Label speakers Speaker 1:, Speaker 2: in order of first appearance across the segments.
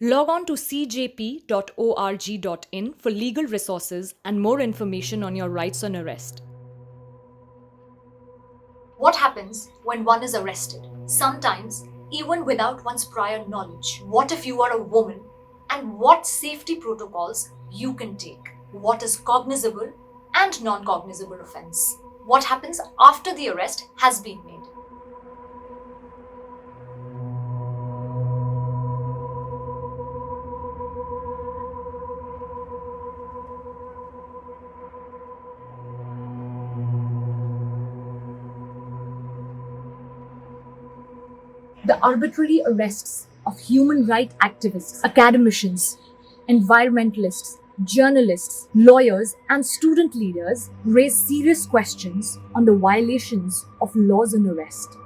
Speaker 1: Log on to cjp.org.in for legal resources and more information on your rights on arrest.
Speaker 2: What happens when one is arrested? Sometimes, even without one's prior knowledge. What if you are a woman? And what safety protocols you can take? What is cognizable and non cognizable offense? What happens after the arrest has been made?
Speaker 3: The arbitrary arrests of human rights activists, academicians, environmentalists, journalists, lawyers, and student leaders raise serious questions on the violations of laws on arrest.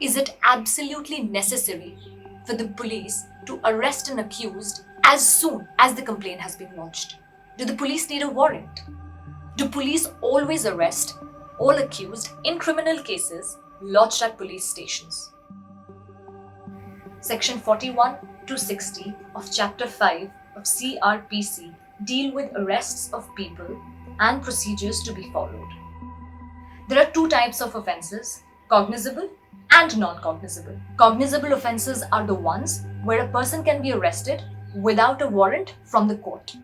Speaker 2: Is it absolutely necessary for the police to arrest an accused as soon as the complaint has been lodged? Do the police need a warrant? Do police always arrest all accused in criminal cases lodged at police stations? Section 41 to 60 of Chapter 5 of CRPC deal with arrests of people and procedures to be followed. There are two types of offences: cognizable and non-cognizable. Cognizable offences are the ones where a person can be arrested without a warrant from the court.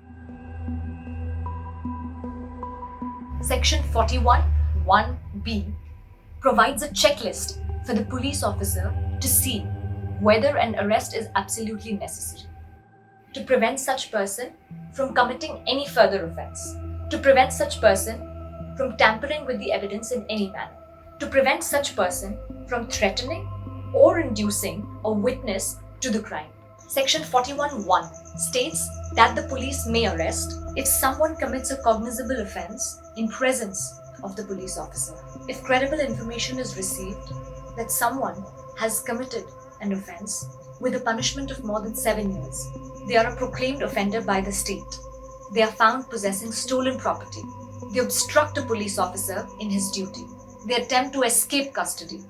Speaker 2: Section 41(1)(b) provides a checklist for the police officer to see whether an arrest is absolutely necessary to prevent such person from committing any further offense, to prevent such person from tampering with the evidence in any manner, to prevent such person from threatening or inducing a witness to the crime. Section 41(1) states that the police may arrest if someone commits a cognizable offense in presence of the police officer. If credible information is received that someone has committed an offense with a punishment of more than 7 years, they are a proclaimed offender by the state. They are found possessing stolen property. They obstruct a police officer in his duty. They attempt to escape custody.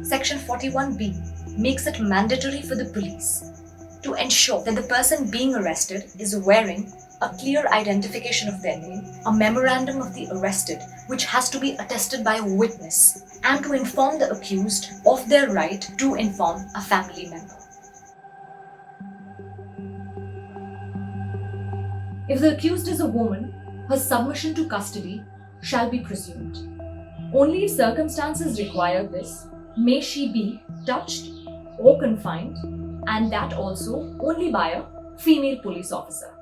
Speaker 2: Section 41(b) makes it mandatory for the police to ensure that the person being arrested is wearing a clear identification of their name, a memorandum of the arrested, which has to be attested by a witness, and to inform the accused of their right to inform a family member.
Speaker 3: If the accused is a woman, her submission to custody shall be presumed. Only if circumstances require this may she be touched or confined, and that also only by a female police officer.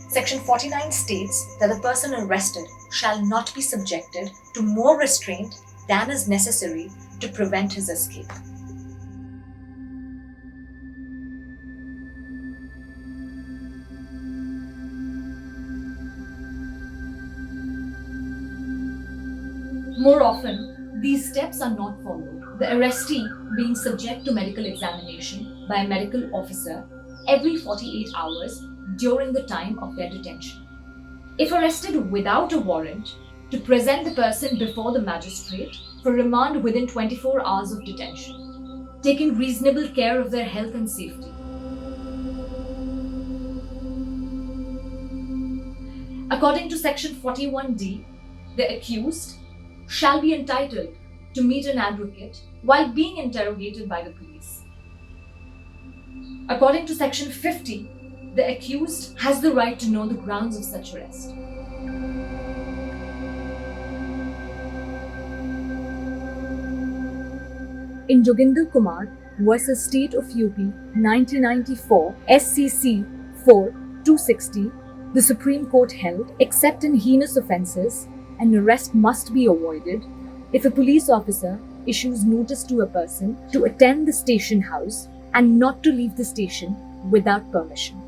Speaker 2: Section 49 states that the person arrested shall not be subjected to more restraint than is necessary to prevent his escape.
Speaker 3: More often, these steps are not followed, the arrestee being subject to medical examination by a medical officer every 48 hours during the time of their detention. If arrested without a warrant, to present the person before the magistrate for remand within 24 hours of detention, taking reasonable care of their health and safety. According to Section 41(d), the accused shall be entitled to meet an advocate while being interrogated by the police. According to Section 50, the accused has the right to know the grounds of such arrest. In Joginder Kumar versus State of UP 1994 SCC 4-260, the Supreme Court held, except in heinous offences, an arrest must be avoided if a police officer issues notice to a person to attend the station house and not to leave the station without permission.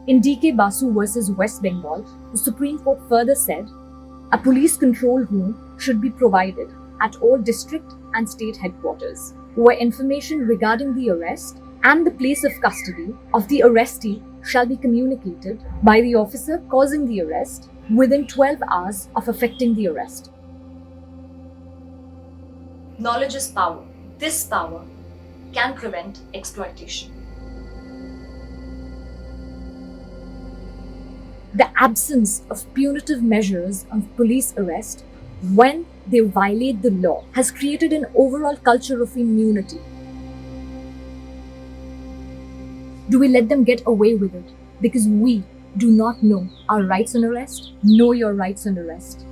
Speaker 3: In DK Basu versus West Bengal, the Supreme Court further said, a police control room should be provided at all district and state headquarters, where information regarding the arrest and the place of custody of the arrestee shall be communicated by the officer causing the arrest within 12 hours of effecting the arrest.
Speaker 2: Knowledge is power. This power can prevent exploitation.
Speaker 3: The absence of punitive measures of police arrest when they violate the law has created an overall culture of immunity. Do we let them get away with it because we do not know our rights on arrest? Know your rights on arrest.